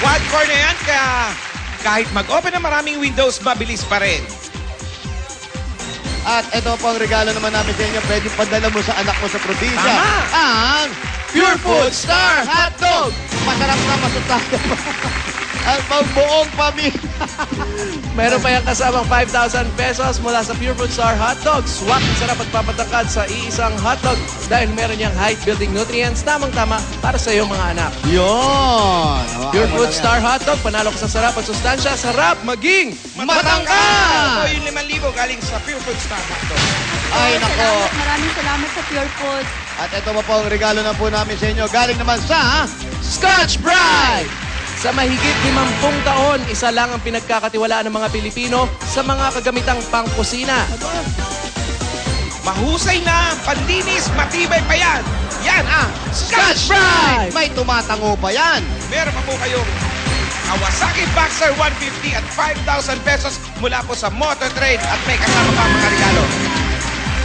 Quad-core na yan, kaya kahit mag-open ng maraming windows, mabilis pa rin. At ito po ang regalo naman namin sa inyo. Pwede padala mo sa anak mo sa probinsya. Tama! Ang Pure Food Star Hotdog! Masarap na masutaya. Ang pagbuong pamilya. Meron pa yung kasamang 5,000 pesos mula sa Pure Food Star Hotdog. Swak ang sarap at papatangkad sa iisang hotdog dahil meron niyang height-building nutrients tamang-tama para sa iyong mga anak. Yun! Pure Food Star Hotdog, panalo ka sa sarap at sustansya. Sarap maging Matangkad! Ito yung 5,000 galing sa Pure Food Star Hotdog. Ay, nako. Maraming salamat sa Pure Food. At ito pa po ang regalo na po namin sa inyo. Galing naman sa Scotch Brite! Sa mahigit 50 taon, isa lang ang pinagkakatiwalaan ng mga Pilipino sa mga kagamitang pangkusina. Mahusay na, pandinis, matibay pa yan. Yan ang Scotch Brite! May tumatango pa yan. Meron pa po kayong Kawasaki Boxer 150 at 5,000 pesos mula po sa Motor Trade at may kasama pa mga regalo.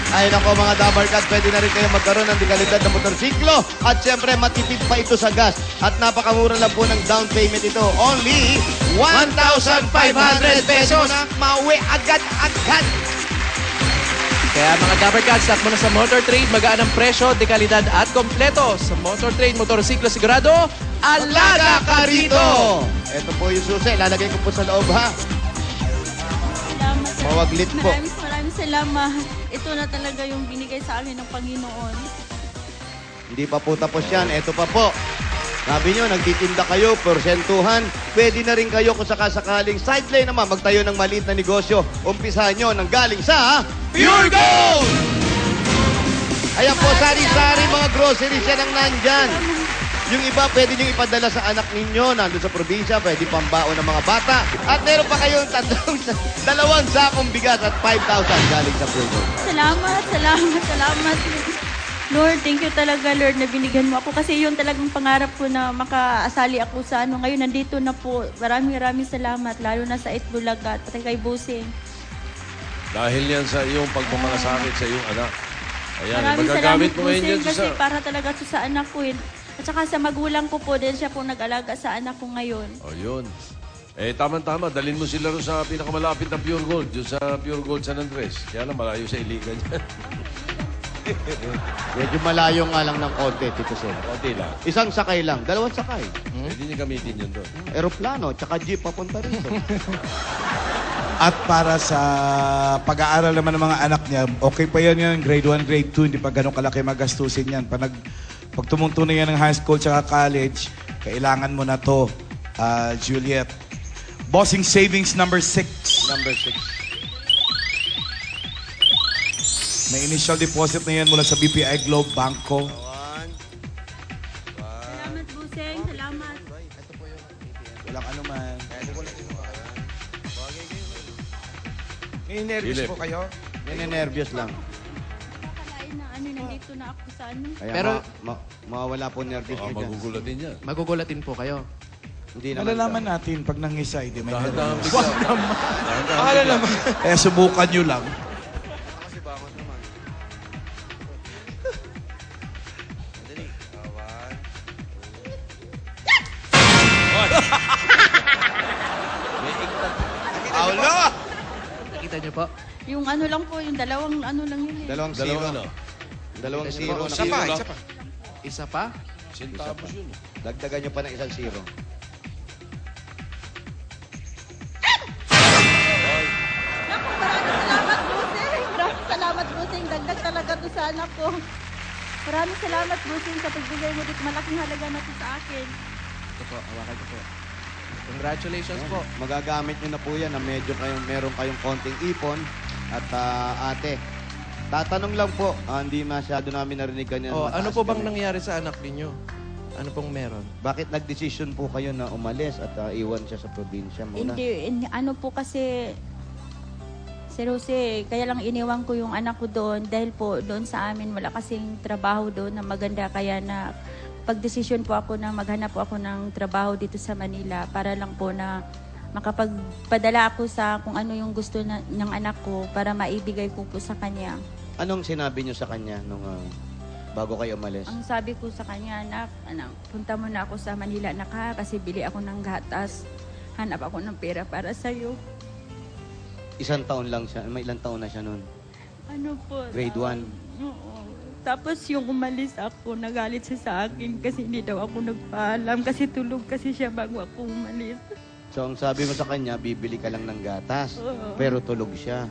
Ay nako mga Dabarkat, pwede na rin kayo magkaroon ng dekalidad na motorsiklo. At syempre matipid pa ito sa gas. At napakamura lang po ng down payment ito. Only 1,500 pesos. Mauwi agad-agad. Kaya mga Dabber Cats, start mo na sa Motor Trade. Magaan ang presyo, dekalidad at kompleto. Sa Motor Trade, motorsiklo sigurado, alaga ka rito! Ito po yung susi. Lalagay ko po sa loob ha. Salamat. Mawaglit po. Maraming salamat. Ito na talaga yung binigay sa akin ng Panginoon. Hindi pa po tapos yan. Ito pa po. Sabi nyo, nagtitinda kayo, porsentuhan. Pwede na rin kayo kung sakasakaling sideline naman, magtayo ng maliit na negosyo. Umpisahan nyo nang galing sa Pure Gold! Ayan po, sari-sari mga groceries yan ang nandyan. Yung iba, pwede nyo ipadala sa anak ninyo, nandun sa probinsya, pwede pambaon ng mga bata. At meron pa kayong 2 sakong bigas at 5,000 galing sa Pure Gold. Salamat. Lord, thank you talaga, Lord, na binigyan mo ako. Kasi yun talagang pangarap ko na makaasali ako sa ano. Ngayon, nandito na po. Maraming salamat, lalo na sa Itbulaga at kay Busing. Dahil yan sa iyong pagmamalasakit sa iyong anak. Ayan, Maraming magagamit salamat, mo ngayon Busing, yan kasi sa... para talaga to sa anak ko. At saka sa magulang ko po, dahil siya po nag-alaga sa anak ko ngayon. O, yun. Eh, tama-tama. Dalhin mo sila rin sa pinakamalapit na Pure Gold. Yung sa Pure Gold San Andres. Kaya lang, malayo sa Iligan yan. Medyo malayo nga lang ng konti, Tito Sen. Konti lang. Isang sakay lang, 2 sakay. Pwede niyo gamitin yun doon. Aeroplano, tsaka jeep papunta rito. At para sa pag-aaral naman ng mga anak niya, okay pa yan grade 1, grade 2, hindi pa ganun kalaki magastusin yan. Pag tumunto na yan ng high school tsaka college, kailangan mo na to, Juliet. Bossing Savings number 6. Number 6. May initial deposit na yan mula sa BPI Globe Banco. Salamat, Busing. Salamat. Walang ano man. May nervous Philip. po kayo? Ninenervyos lang. Nakakalain na nandito na ako sa ano. Kaya Pero- mawawala po nervyos Ah, nyo dyan. magugulatin yan. Magugulatin po kayo. Hindi naman. Malalaman natin pag nangisay, di may Dahan-dahan nervous. bigla. Dahan-dahan Akala bigla. naman. Eh, subukan nyo lang. Aulo! Nakita niyo po? Yung ano lang po, yung dalawang ano lang yun eh. Dalawang Dalawang zero. ano? Dalawang Isa zero. pa, Isa pa, lang. isa pa. Isa pa? Centavos yun. Dagdagan nyo pa ng isang zero. Naku, maraming salamat, Busing. Maraming salamat, Busing. Dagdag talaga to sa anak ko. Maraming salamat, Busing, sa pagbigay mo dito. Malaking halaga na to sa akin. Ito po, hawakan niyo po. Congratulations po. Magagamit nyo na po yan na medyo meron kayong konting ipon. At ate, tatanong lang po, hindi masyado namin narinig kanina. Oh, ano mataas po bang kami. nangyari sa anak ninyo? Ano pong meron? Bakit nagdesisyon po kayo na umalis at iwan siya sa probinsya muna? Ano po kasi, Sir Jose, kaya lang iniwan ko yung anak ko doon dahil po doon sa amin wala kasing trabaho doon na maganda. Kaya na pagdesisyon po ako na maghanap po ako ng trabaho dito sa Manila para lang po na makapagpadala ako sa kung ano yung gusto ng anak ko para maibigay ko po sa kanya. Anong sinabi nyo sa kanya nung bago kayo umalis? Ang sabi ko sa kanya, anak, punta mo na ako sa Manila na kasi bili ako ng gatas. Hanap ako ng pera para sa'yo. Isang taon lang siya. May ilang taon na siya noon? Ano po? Grade 1? Oo. Tapos yung umalis ako, nagalit siya sa akin kasi hindi daw ako nagpaalam kasi tulog kasi siya bago ako umalis. So, ang sabi mo sa kanya, bibili ka lang ng gatas. Oo. Pero tulog siya.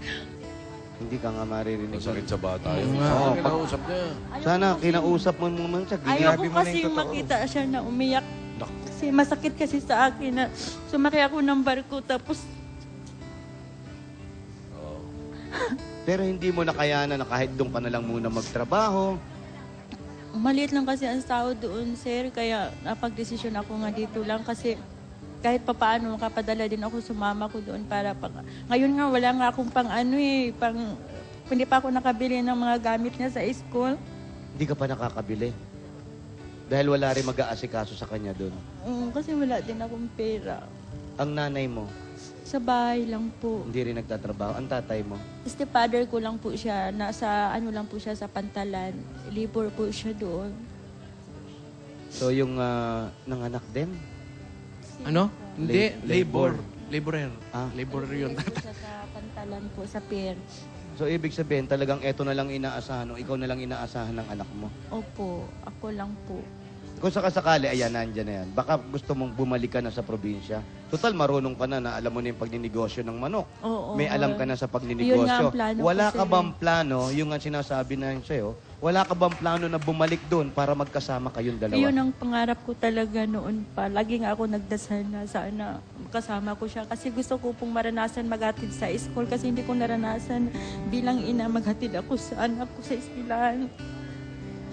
Hindi ka nga maririnig. Masakit sa bata yun. Oo, Oo, pag- kinausap niya. Sana kinausap mo naman siya. Ayoko Ginabi mo na kasi yung totoo. makita siya na umiyak. Naku. Kasi masakit kasi sa akin na sumakay ako ng barko tapos Pero hindi mo nakayanan na kahit doon ka na lang muna magtrabaho. maliit lang kasi ang sahod doon, sir. Kaya napag-desisyon ako nga dito lang kasi kahit papaano makapadala din ako sumama ko doon para ngayon nga wala nga akong hindi pa ako nakabili ng mga gamit niya sa school. Hindi ka pa nakakabili. Dahil wala rin mag-aasikaso sa kanya doon. Kasi wala din akong pera. Ang nanay mo, Sa bahay lang po. hindi rin nagtatrabaho. Ang tatay mo, Stepfather ko lang po siya. Nasa lang po siya sa Pantalan. Labor po siya doon. so yung nanganak din. Ano? Hindi, Labor. Laborer. Ah. Laborer yun. Siya sa Pantalan po, sa pier. So ibig sabihin talagang eto na lang inaasahan o ikaw na lang inaasahan ng anak mo. Opo, ako lang po. Kung sakasakali, ayan, nandyan na yan. Baka gusto mong bumalik ka na sa probinsya. Total, marunong ka na alam mo na yung pagninegosyo ng manok. Oo. May alam ka na sa Yun nga pagninegosyo. ang plano Wala ko, ka sir. bang plano, yung nga sinasabi na yun sa'yo, wala ka bang plano na bumalik doon para magkasama kayong dalawa? Yun ang pangarap ko talaga noon pa. Lagi nga ako nagdasal na sana kasama ko siya. Kasi gusto ko pong maranasan maghatid sa school kasi hindi ko naranasan bilang ina maghatid ako sa anak ko sa eskwelahan.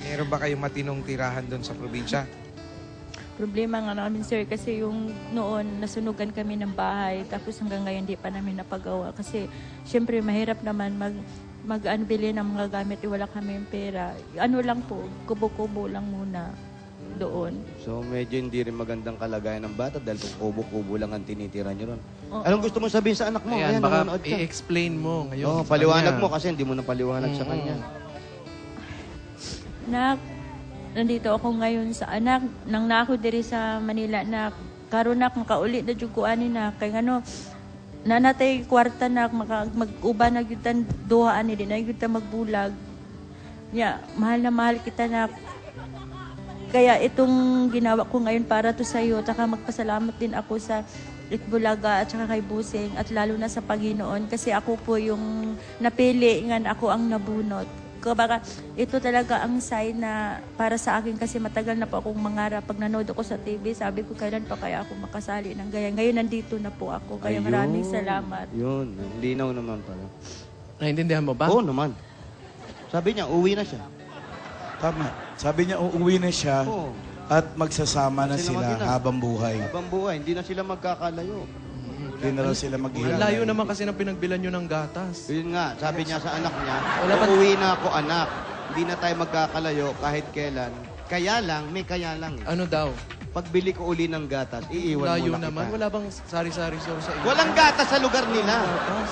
Meron ba kayong matinong tirahan doon sa probinsya? Problema nga namin, sir, kasi yung noon nasunugan kami ng bahay tapos hanggang ngayon di pa namin napagawa kasi syempre mahirap naman mag-anbili ng mga gamit, wala kami pera. Ano lang po, kubo-kubo lang muna doon. So medyo hindi rin magandang kalagayan ng bata dahil kung kubo-kubo lang ang tinitira nyo ron. Oo. Anong gusto mo sabihin sa anak mo? Ayan, nanonood baka ka. i-explain mo ngayon. Oo, sa paliwanag kanya. mo kasi hindi mo na paliwanag sa kanya. Nak, nandito ako ngayon sa anak, nang nako diri sa Manila na karon nak makauli na jud ko ani na kay ngano nanatay kwarta nak mag-uba na gyud tan duha ani di na gyud ta magbulag. Ya, mahal na mahal kita nak. Kaya itong ginawa ko ngayon para to sa iyo, taka magpasalamat din ako sa Itbulaga at saka kay Busing at lalo na sa Panginoon kasi ako po yung napili nga ako ang nabunot. Kumbaga, ito talaga ang sign na para sa akin kasi matagal na po akong mangarap. Pag nanood ako sa TV, sabi ko kailan pa kaya ako makasali ng gaya. Ngayon nandito na po ako. Kaya Ayun. maraming salamat. Yun, linaw naman pala. Naintindihan mo ba? Oo naman. Sabi niya, uwi na siya. Tama. Sabi niya, uuwi na siya Oo. at magsasama na Sila sila mag-ina. habang buhay. Habang buhay, hindi na sila magkakalayo. Hindi na raw sila Ang mag-ilang. layo naman kasi ng pinagbilan nyo ng gatas. Yun nga, sabi niya sa anak niya, Wala pa- uuwi na ako anak. Hindi na tayo magkakalayo kahit kailan. Kaya lang, may kaya lang. Eh. Ano daw? Pagbili ko uli ng gatas, iiwan Layo mo na naman. kita. Wala bang sari-sari store sa iyo? Walang gatas sa lugar nila. Gatas.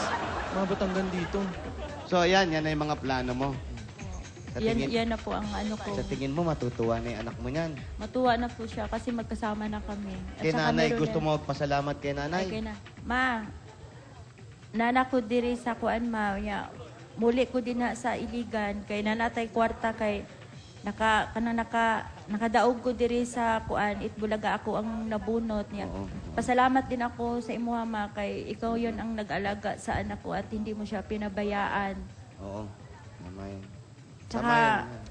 Mabot hanggang dito. So, yan na yung mga plano mo. Sa tingin, Yan na po ang ano ko. sa tingin mo, matutuwa na yung anak mo niyan. Matuwa na po siya kasi magkasama na kami. At Kay saka nanay, meron gusto na- mo magpasalamat kay nanay? Okay na. Ma, nana ko diri sa kuan ma, ya. Muli ko din na sa Iligan kay nanatay kwarta kay nakadaog ko diri sa kuan Itbulaga ako ang nabunot niya. Oo. Pasalamat din ako sa imo ma kay ikaw yon ang nag-alaga sa anak ko at hindi mo siya pinabayaan. Oo. Tama yun. Tsaka, Tama yun.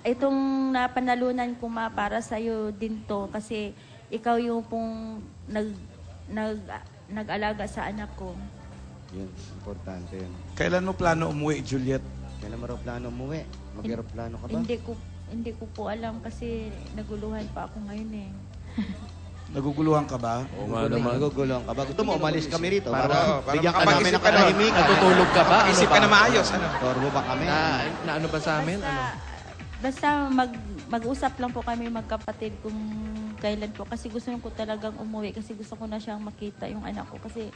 itong napanalunan ko ma para sa iyo din to kasi ikaw yung pong nag-alaga sa anak ko. Yun, importante yun. Kailan mo plano umuwi, Juliet? Kailan mo raw plano umuwi? Mag-aeroplano ka ba? Hindi ko po alam kasi naguluhan pa ako ngayon eh. Naguguluhan ka ba? Oo nga naman. Nagugulong ka ba? Gusto mo umalis kami rito? Para bigyan ka namin makapag-isip ng ka na. katahimikan. Natutulog ka ba? Isip ka na maayos, ano? Torbo ba kami? Na ano ba sa amin? Ano? Basta mag-usap lang po kami magkapatid kung kailan po kasi gusto ko talagang umuwi kasi gusto ko na siyang makita yung anak ko kasi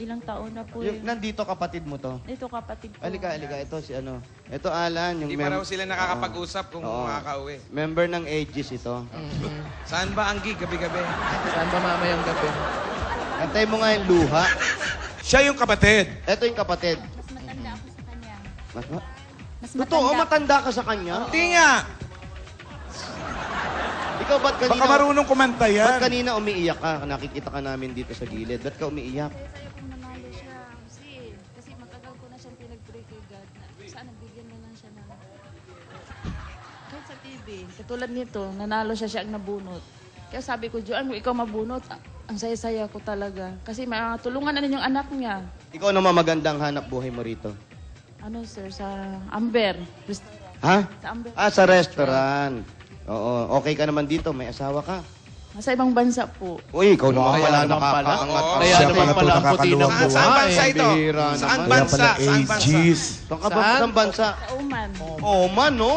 Ilang taon na po Yung, yun. nandito kapatid mo to. Ito kapatid ko. Alika. Ito si ano. Ito Alan. Yung Hindi pa raw sila nakakapag-usap kung Oo. makakauwi. Member ng Aegis ito. Saan ba ang gig gabi-gabi? Saan ba mamayang gabi? Antay mo nga yung luha. Siya yung kapatid. Ito yung kapatid. Mas matanda ako sa kanya. Mas Totoo, matanda ka sa kanya? Hindi nga! Ikaw ba't kanina... Baka marunong kumanta Ba't yan. kanina umiiyak ka? Nakikita ka namin dito sa gilid. Ba't ka umiiyak? Sa'yo kung nanalo siya, kasi matagal ko na siyang pinag-pray kay God na sana bigyan mo lang siya ng... Kahit sa TV, katulad nito, nanalo siya ang nabunot. Kaya sabi ko, Joan, kung ikaw mabunot, ang saya-saya ko talaga. Kasi matulungan na rin yung anak niya. Ikaw naman magandang hanap buhay mo rito. Ano sir, sa Amber. Ha? Sa Amber. Sa restaurant. Oo, okay ka naman dito. May asawa ka. Nasa ibang bansa po. Uy, ikaw naman Kaya pala naman pala. nakakaangat. Oo. Kaya Siya naman pala pala ang puti ng nakakaluwag. buhay. Saan bansa ito? bihira Saan naman. Kaya bansa? pala Saan bansa? Aegis. Saan ka ba? Saan? Saan bansa? Sa Oman. Oh, man, no?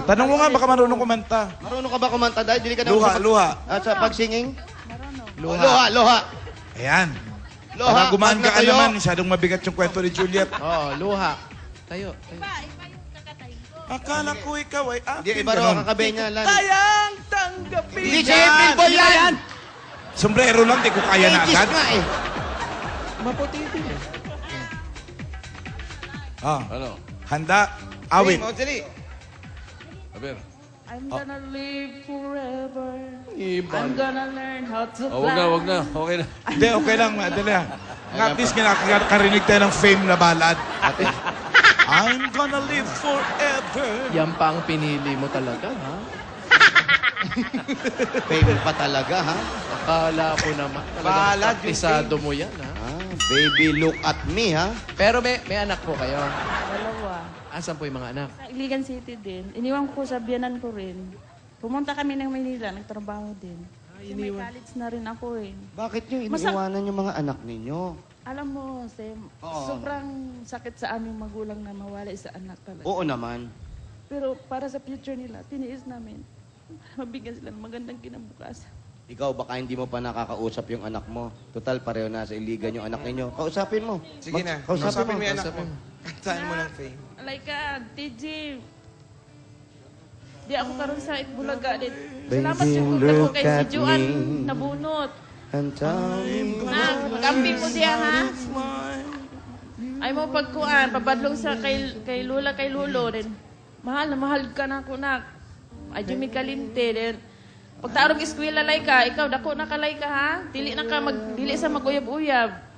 Tanong mo nga, baka marunong kumanta. Marunong ka ba kumanta dahil? Dili ka na Luha. At sa pagsinging? Marunong. Luha. Ayan. Luha. Para gumaan pag ka natayo. naman, masyadong mabigat yung kwento ni Juliet. Oo, luha. Tayo. Akala ko ikaw ay Hindi, akin. iba raw Ganon. ang kakabay niya, Lan. Kayang tanggapin. Hindi, si April Boy yan! Sombrero lang, di ko kaya na Aegis agad. nga eh. Maputi din eh. Ah, Ano? handa, awit. Sing, Ojali. Aber. I'm gonna live forever. Iba. I'm gonna learn how to Oh, fly. wag na. Okay na. Hindi, okay lang, madali ah. At least nakakarinig tayo ng fame na ballad. I'm gonna live forever. Yan pa ang pinili mo talaga, ha? Fame pa talaga, ha? Akala ko naman. Balad Talagang yung praktisado mo yan, ha? Baby, look at me, ha? Pero may anak po kayo. Dalawa. Asan po yung mga anak? Sa Iligan City din. Iniwan ko sa biyanan ko rin. Pumunta kami ng Maynila, nagtrabaho din. Kasi may college na rin ako eh. Bakit nyo iniiwanan yung mga anak ninyo? Alam mo, Sam, sobrang sakit sa aming magulang na mawala sa anak talaga. Oo naman. Pero para sa future nila, tiniis namin. Mabigyan sila ng magandang kinabukasan. Ikaw, baka hindi mo pa nakakausap yung anak mo. Total, pareho na sa iligan yung anak ninyo. Kausapin mo. Sige na. Kausapin mo. mo yung anak Kausapin mo. mo. Kantahan mo ng fame. Like, TG, di ako karon sa Itbulaga din. Salamat Baby, yung kung look kay si at Juan me. nabunot. And tell me Na, mag-amping mo diya, ha? Ay mo pagkuan, pabadlong sa kay Lula, kay Lulo rin. Mahal na mahal ka na ako, nak. Ay, Jimmy Kalinte din. Pag tarong eskwela lay ka, ikaw, dako na kalay ka, ha? Dili na ka, dili sa maguyab-uyab.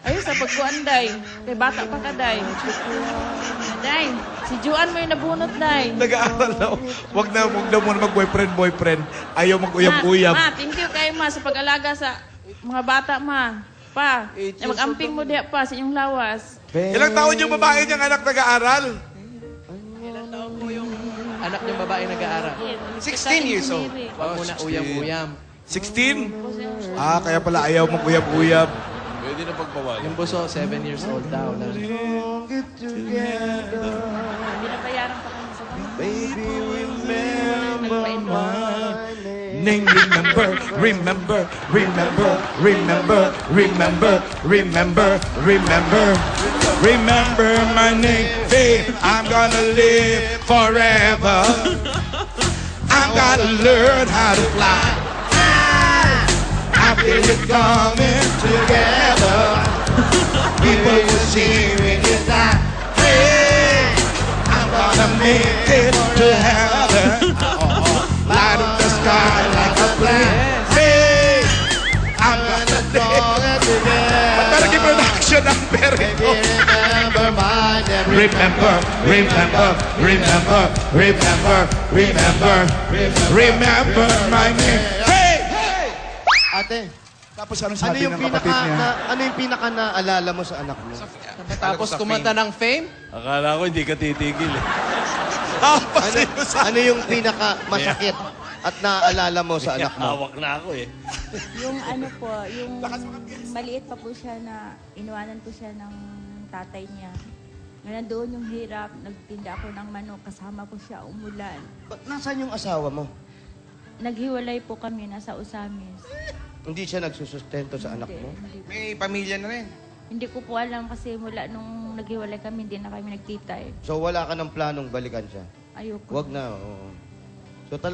Ayun, sa pagkuan, day. Kay bata pa ka, day. Day, si Juan mo yung nabunot, day. Nag-aaral na. Wag na muna mag-boyfriend. Ayaw mag-uyab-uyab. Ma, thank you kay ma sa pag-alaga sa mga bata, ma. Pa, mag-amping mo diya pa sa inyong lawas. Ilang taon yung babae niyang anak nag-aaral? Ilan taon po yung anak niyong babae nag-aaral? 16 years old. Huwag mo na uyam-uyam. 16? Ah, kaya pala ayaw mag-uyab-uyab. Pwede na pagbawalan. Yung buso, 7 years old daw. Binabayaran pa kami sa bahay. Baby, remember my name. Remember, remember, remember, remember, remember, remember, remember, remember my name. Babe, I'm gonna live forever. I'm gonna learn how to fly. I feel it coming together. People will see when you die. Hey, I'm gonna make it to heaven. Light up the sky like a flame. Hey, I'm gonna live together. Parang production ang perito. Remember my name. Remember, remember, remember, remember, remember, remember my name. Hey! Ate, Tapos anong ano sabi yung ng kapatid niya? ano yung pinaka naalala mo sa anak mo? Tapos kumanta ng fame? Akala ko hindi ka titigil eh. Ano yung pinaka masakit at naaalala mo sa anak mo? Hawak na ako eh. Yung ano po, yung maliit pa po siya na inuwanan po siya ng tatay niya. Ngayon doon yung hirap, nagtinda ako ng manok, kasama ko siya umulan. Nasaan yung asawa mo? Naghiwalay po kami, nasa Usamis. Hindi siya nagsusustento sa anak mo? Hindi. May pamilya na rin. Hindi ko po alam kasi mula nung naghiwalay kami, hindi na kami nagkita eh. So wala ka ng planong balikan siya? Ayoko. Wag na, oo. So talaga